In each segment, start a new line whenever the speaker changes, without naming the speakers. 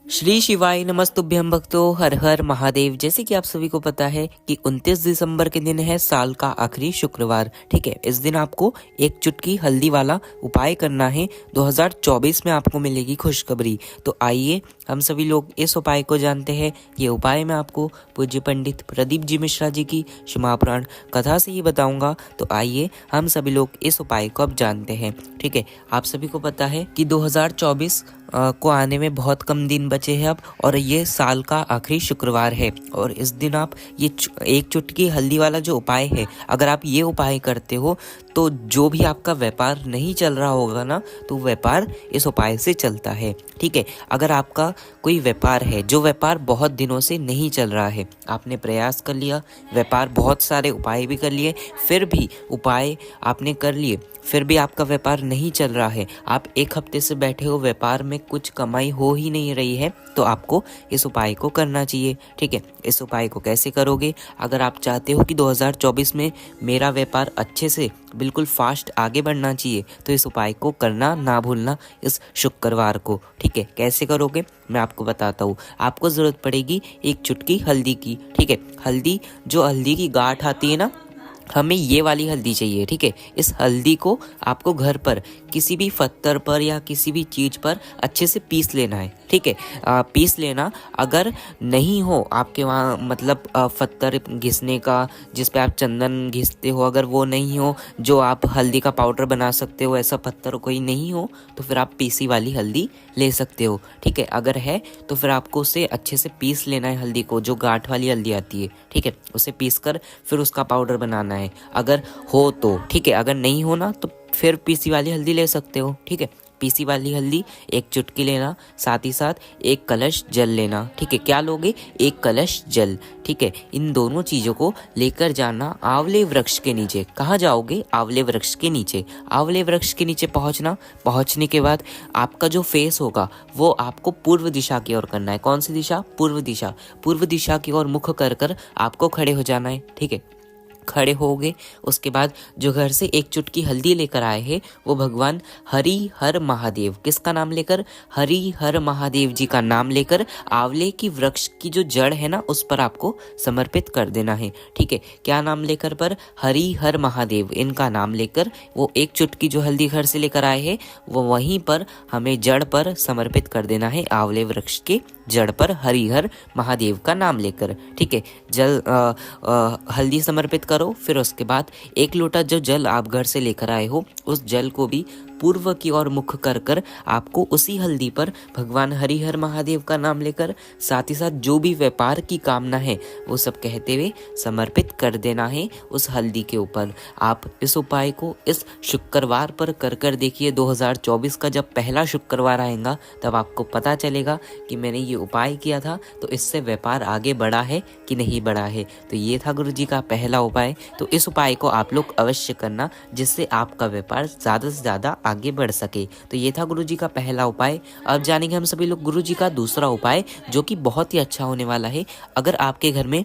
श्री शिवाय नमस्तुभ्यं भक्तों, हर हर महादेव। जैसे कि आप सभी को पता है कि 29 दिसंबर के दिन है साल का आखिरी शुक्रवार। ठीक है, इस दिन आपको एक चुटकी हल्दी वाला उपाय करना है। 2024 में आपको मिलेगी खुशखबरी। तो आइए हम सभी लोग इस उपाय को जानते हैं। ये उपाय मैं आपको पूज्य पंडित प्रदीप जी मिश्रा जी की शिवपुराण कथा से ही बताऊंगा। तो आइए हम सभी लोग इस उपाय को अब जानते हैं। ठीक है, आप सभी को पता है कि 2024 को आने में बहुत कम दिन बचे हैं अब, और ये साल का आखिरी शुक्रवार है। और इस दिन आप ये एक चुटकी हल्दी वाला जो उपाय है, अगर आप ये उपाय करते हो तो जो भी आपका व्यापार नहीं चल रहा होगा ना, तो व्यापार इस उपाय से चलता है। ठीक है, अगर आपका कोई व्यापार है जो व्यापार बहुत दिनों से नहीं चल रहा है, आपने प्रयास कर लिया, व्यापार बहुत सारे उपाय भी कर लिए, फिर भी उपाय आपने कर लिए, फिर भी आपका व्यापार नहीं चल रहा है, आप एक हफ्ते से बैठे हो, व्यापार में कुछ कमाई हो ही नहीं रही है, तो आपको इस उपाय को करना चाहिए। ठीक है, इस उपाय को कैसे करोगे? अगर आप चाहते हो कि 2024 में मेरा व्यापार अच्छे से बिल्कुल फास्ट आगे बढ़ना चाहिए, तो इस उपाय को करना ना भूलना इस शुक्रवार को। ठीक है, कैसे करोगे मैं आपको बताता हूँ। आपको ज़रूरत पड़ेगी एक चुटकी हल्दी की। ठीक है, हल्दी, जो हल्दी की गांठ आती है ना, हमें ये वाली हल्दी चाहिए। ठीक है, इस हल्दी को आपको घर पर किसी भी पत्थर पर या किसी भी चीज़ पर अच्छे से पीस लेना है। ठीक है, पीस लेना। अगर नहीं हो आपके वहाँ मतलब पत्थर घिसने का जिस पे आप चंदन घिसते हो, अगर वो नहीं हो जो आप हल्दी का पाउडर बना सकते हो, ऐसा पत्थर कोई नहीं हो, तो फिर आप पीसी वाली हल्दी ले सकते हो। ठीक है, अगर है तो फिर आपको उसे अच्छे से पीस लेना है, हल्दी को, जो गांठ वाली हल्दी आती है। ठीक है, उसे पीस कर फिर उसका पाउडर बनाना है, अगर हो तो। ठीक है, अगर नहीं हो ना, तो फिर पीसी वाली हल्दी ले सकते हो। ठीक है, पीसी वाली हल्दी एक चुटकी लेना, साथ ही साथ एक कलश जल लेना। ठीक है, क्या लोगे? एक कलश जल। ठीक है, इन दोनों चीज़ों को लेकर जाना आंवले वृक्ष के नीचे। कहाँ जाओगे? आंवले वृक्ष के नीचे। आंवले वृक्ष के नीचे पहुँचना। पहुँचने के बाद आपका जो फेस होगा वो आपको पूर्व दिशा की ओर करना है। कौन सी दिशा? पूर्व दिशा। पूर्व दिशा की ओर मुख कर कर आपको खड़े हो जाना है। ठीक है, खड़े होगे, उसके बाद जो घर से एक चुटकी हल्दी लेकर आए हैं, वो भगवान हरि हर महादेव, किसका नाम लेकर? हरि हर महादेव जी का नाम लेकर आंवले की वृक्ष की जो जड़ है ना, उस पर आपको समर्पित कर देना है। ठीक है, क्या नाम लेकर? पर हरि हर महादेव, इनका नाम लेकर वो एक चुटकी जो हल्दी घर से लेकर आए हैं, वो वहीं पर हमें जड़ पर समर्पित कर देना है, आंवले वृक्ष के जड़ पर हरिहर महादेव का नाम लेकर। ठीक है, जल हल्दी समर्पित करो। फिर उसके बाद एक लोटा जो जल आप घर से लेकर आए हो, उस जल को भी पूर्व की ओर मुख कर कर आपको उसी हल्दी पर भगवान हरिहर महादेव का नाम लेकर, साथ ही साथ जो भी व्यापार की कामना है वो सब कहते हुए समर्पित कर देना है उस हल्दी के ऊपर। आप इस उपाय को इस शुक्रवार पर कर कर देखिए। 2024 का जब पहला शुक्रवार आएगा तब आपको पता चलेगा कि मैंने ये उपाय किया था तो इससे व्यापार आगे बढ़ा है कि नहीं बढ़ा है। तो ये था गुरु जी का पहला उपाय। तो इस उपाय को आप लोग अवश्य करना, जिससे आपका व्यापार ज़्यादा से ज़्यादा आगे बढ़ सके। तो ये था गुरु जी का पहला उपाय। अब जानेंगे हम सभी लोग गुरु जी का दूसरा उपाय, जो कि बहुत ही अच्छा होने वाला है। अगर आपके घर में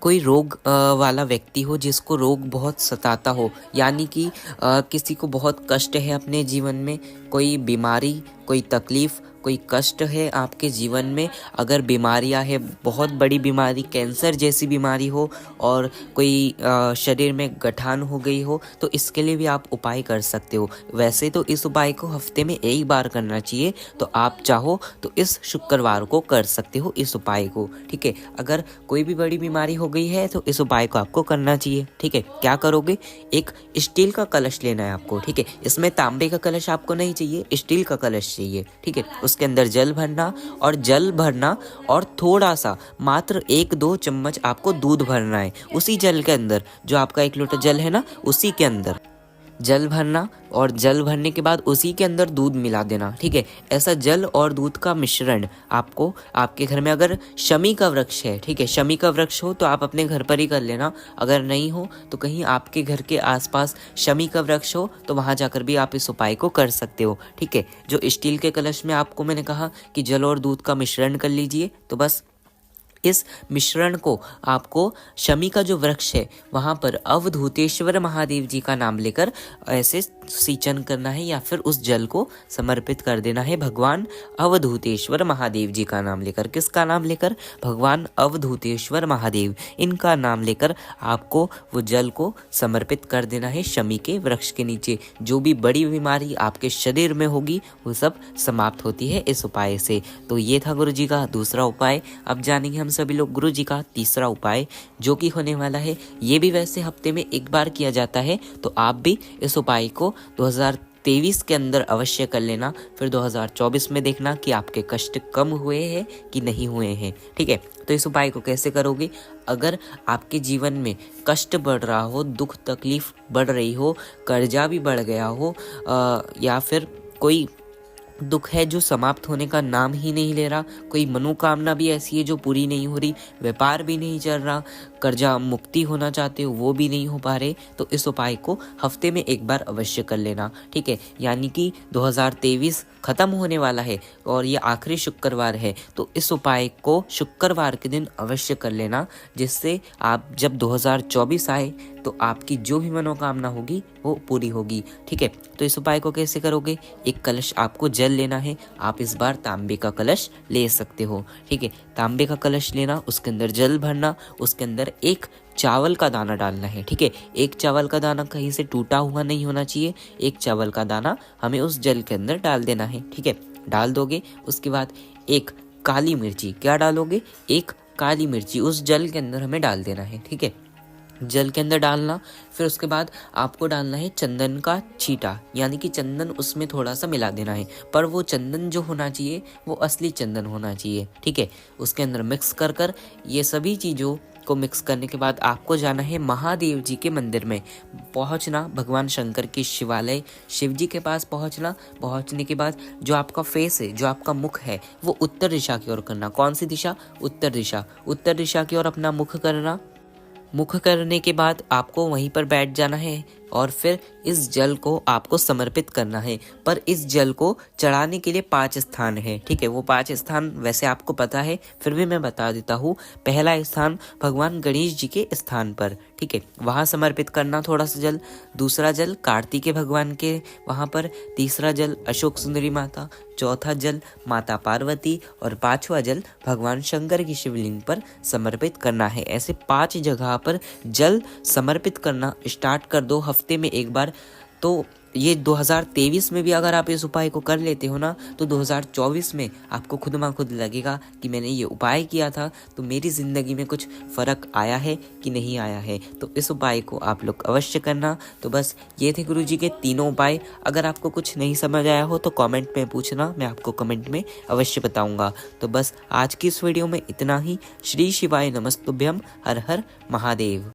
कोई रोग वाला व्यक्ति हो, जिसको रोग बहुत सताता हो, यानी कि किसी को बहुत कष्ट है अपने जीवन में, कोई बीमारी, कोई तकलीफ, कोई कष्ट है आपके जीवन में, अगर बीमारियां है, बहुत बड़ी बीमारी, कैंसर जैसी बीमारी हो, और कोई शरीर में गठान हो गई हो, तो इसके लिए भी आप उपाय कर सकते हो। वैसे तो इस उपाय को हफ्ते में एक बार करना चाहिए, तो आप चाहो तो इस शुक्रवार को कर सकते हो इस उपाय को। ठीक है, अगर कोई भी बड़ी बीमारी हो गई है तो इस उपाय को आपको करना चाहिए। ठीक है, क्या करोगे? एक स्टील का कलश लेना है आपको। ठीक है, इसमें तांबे का कलश आपको नहीं चाहिए, स्टील का कलश चाहिए। ठीक है, उसके अंदर जल भरना और थोड़ा सा, मात्र 1-2 चम्मच आपको दूध भरना है। उसी जल के अंदर, जो आपका 1 लोटा जल है ना, उसी के अंदर जल भरना, और जल भरने के बाद उसी के अंदर दूध मिला देना। ठीक है, ऐसा जल और दूध का मिश्रण आपको, आपके घर में अगर शमी का वृक्ष है, ठीक है, शमी का वृक्ष हो तो आप अपने घर पर ही कर लेना। अगर नहीं हो तो कहीं आपके घर के आसपास शमी का वृक्ष हो तो वहां जाकर भी आप इस उपाय को कर सकते हो। ठीक है, जो स्टील के कलश में आपको मैंने कहा कि जल और दूध का मिश्रण कर लीजिए, तो बस इस मिश्रण को आपको शमी का जो वृक्ष है वहाँ पर अवधूतेश्वर महादेव जी का नाम लेकर ऐसे सिंचन करना है या फिर उस जल को समर्पित कर देना है भगवान अवधूतेश्वर महादेव जी का नाम लेकर। किसका नाम लेकर? भगवान अवधूतेश्वर महादेव, इनका नाम लेकर आपको वो जल को समर्पित कर देना है शमी के वृक्ष के नीचे। जो भी बड़ी बीमारी आपके शरीर में होगी वो सब समाप्त होती है इस उपाय से। तो ये था गुरु जी का दूसरा उपाय। अब जानेंगे हम सभी लोग गुरु जी का तीसरा उपाय, जो कि होने वाला है, ये भी वैसे हफ्ते में एक बार किया जाता है। तो आप भी इस उपाय को 2023 के अंदर अवश्य कर लेना, फिर 2024 में देखना कि आपके कष्ट कम हुए हैं कि नहीं हुए हैं। ठीक है, तो इस उपाय को कैसे करोगे? अगर आपके जीवन में कष्ट बढ़ रहा हो, दुख तकलीफ बढ़ रही हो, कर्जा भी बढ़ गया हो, या फिर कोई दुख है जो समाप्त होने का नाम ही नहीं ले रहा, कोई मनोकामना भी ऐसी है जो पूरी नहीं हो रही, व्यापार भी नहीं चल रहा, कर्जा मुक्ति होना चाहते हो वो भी नहीं हो पा रहे, तो इस उपाय को हफ्ते में एक बार अवश्य कर लेना। ठीक है, यानी कि 2023 खत्म होने वाला है और ये आखिरी शुक्रवार है, तो इस उपाय को शुक्रवार के दिन अवश्य कर लेना, जिससे आप जब 2024 आए तो आपकी जो भी मनोकामना होगी वो पूरी होगी। ठीक है, तो इस उपाय को कैसे करोगे? एक कलश आपको जल लेना है। आप इस बार तांबे का कलश ले सकते हो। ठीक है, तांबे का कलश लेना, उसके अंदर जल भरना, उसके अंदर एक चावल का दाना डालना है। ठीक है, एक चावल का दाना कहीं से टूटा हुआ नहीं होना चाहिए, एक चावल का दाना हमें उस जल के अंदर डाल देना है। ठीक है, डाल दोगे, उसके बाद एक काली मिर्ची, क्या डालोगे? एक काली मिर्ची उस जल के अंदर हमें डाल देना है। ठीक है, जल के अंदर डालना, फिर उसके बाद आपको डालना है चंदन का छींटा, यानी कि चंदन उसमें थोड़ा सा मिला देना है, पर वो चंदन जो होना चाहिए वो असली चंदन होना चाहिए। ठीक है, उसके अंदर मिक्स कर कर ये सभी चीज़ों को मिक्स करने के बाद आपको जाना है महादेव जी के मंदिर में पहुंचना, भगवान शंकर की शिवालय शिव जी के पास पहुंचना। पहुंचने के बाद जो आपका फेस है, जो आपका मुख है, वो उत्तर दिशा की ओर करना। कौन सी दिशा? उत्तर दिशा। उत्तर दिशा की ओर अपना मुख करना। मुख करने के बाद आपको वहीं पर बैठ जाना है और फिर इस जल को आपको समर्पित करना है। पर इस जल को चढ़ाने के लिए 5 स्थान है। ठीक है, वो 5 स्थान वैसे आपको पता है, फिर भी मैं बता देता हूँ। पहला स्थान भगवान गणेश जी के स्थान पर, ठीक है, वहाँ समर्पित करना थोड़ा सा जल। दूसरा जल कार्तिकेय भगवान के वहाँ पर। तीसरा जल अशोक सुंदरी माता। चौथा जल माता पार्वती और 5वां जल भगवान शंकर की शिवलिंग पर समर्पित करना है। ऐसे 5 जगह पर जल समर्पित करना स्टार्ट कर दो हफ्ते में एक बार। तो ये 2023 में भी अगर आप इस उपाय को कर लेते हो ना, तो 2024 में आपको खुद मा खुद लगेगा कि मैंने ये उपाय किया था तो मेरी ज़िंदगी में कुछ फ़र्क आया है कि नहीं आया है। तो इस उपाय को आप लोग अवश्य करना। तो बस ये थे गुरु जी के तीनों उपाय। अगर आपको कुछ नहीं समझ आया हो तो कमेंट में पूछना, मैं आपको कमेंट में अवश्य बताऊँगा। तो बस आज की इस वीडियो में इतना ही। श्री शिवाय नमस्तुभ्यम। हर हर महादेव।